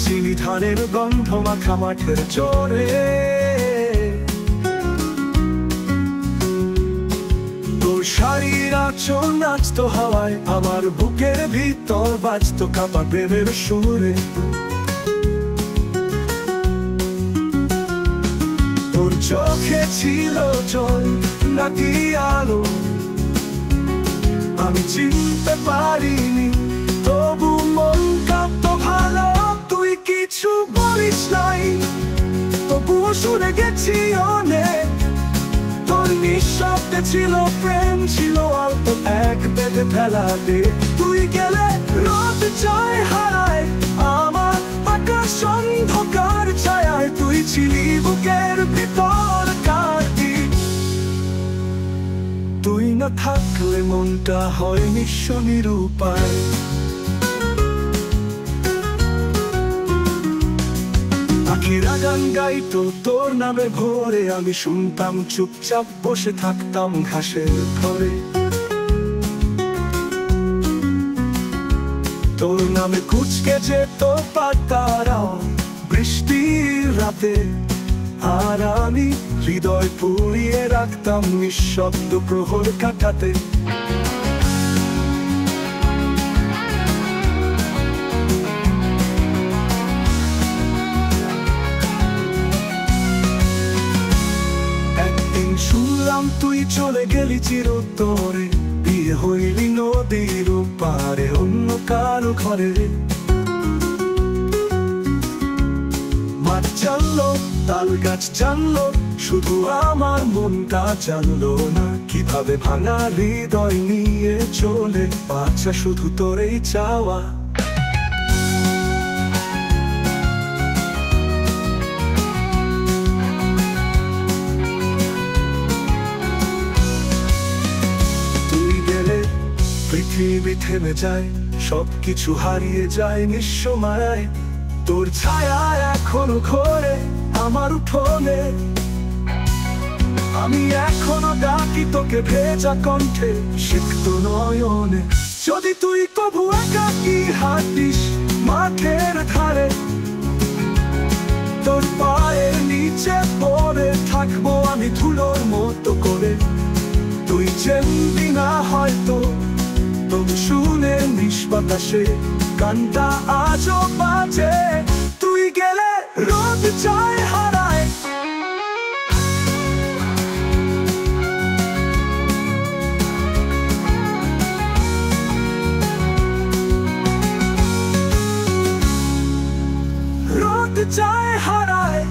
চিনি ধানের গন্ধ মাখা মাঠের চরে। তোর শাড়ির আঁচল নাচতো হাওয়ায়, আমার বুকের ভিতর বাজতো কাঁপা প্রেমের সুরে। তোর চোখে ছিল জল নাকি আলো আমি চিনতে পারিনি, তবু মন কাঁপতো ভালো। তুই কিছু বলিস নাই, তবুও শুনে গেছি অনেক। তোর নিঃশব্দে ছিল প্রেম, ছিল অল্প এক বেঁধে ফেলা দে। তুই গেলে রোদ জয় হারায় আমার আকাশ অন্ধকার ছায়ায়। তুই ছিলি বুকের ভিতর কাটি, তুই না থাকলে মনটা হয় নিঃস্ব নিরুপায়। পাখিরা গান গাইতো তোর নামে ভোরে, আমি শুনতাম চুপচাপ বসে থাকতাম ঘাসের ঘরে। তোর নামে কুচকে যেত পাতারাও বৃষ্টির রাতে, আর আমি হৃদয় পুড়িয়ে রাখতাম নিঃশব্দ প্রহর কাটাতে। একদিন শুনলাম তুই চলে গেলি চিরতরে, বিয়ে হইলি নদীর পারে অন্য কারো ঘরে। মাঠ জানলো তাল গাছ জানলো, শুধু আমার মনটা জানলো না কিভাবে ভাঙা হৃদয় নিয়ে চলে বাঁচা শুধু তোরই চাওয়া। তুই গেলে পৃথিবী থেমে যায়, সবকিছু হারিয়ে যায় নিঃস্ব মায়ায়। তোর ছায়া এখনো ঘোরে আমার উঠোনে, আমি এখনো ডাকি তোকে ভেজা কণ্ঠে সিক্ত নয়নে। যদি তুই কবু একাকী হাঁটিস মাঠের ধারে, তোর পায়ের নিচে পড়ে থাকবো আমি ধুলোর মতো করে। তুই চেনবি না হয়তো, তবু শুনে নিষ্বাতাসে গানটা আজও বাজে। তুই গেলে রোদ জয় হারায়, রোদ জয় হারায়।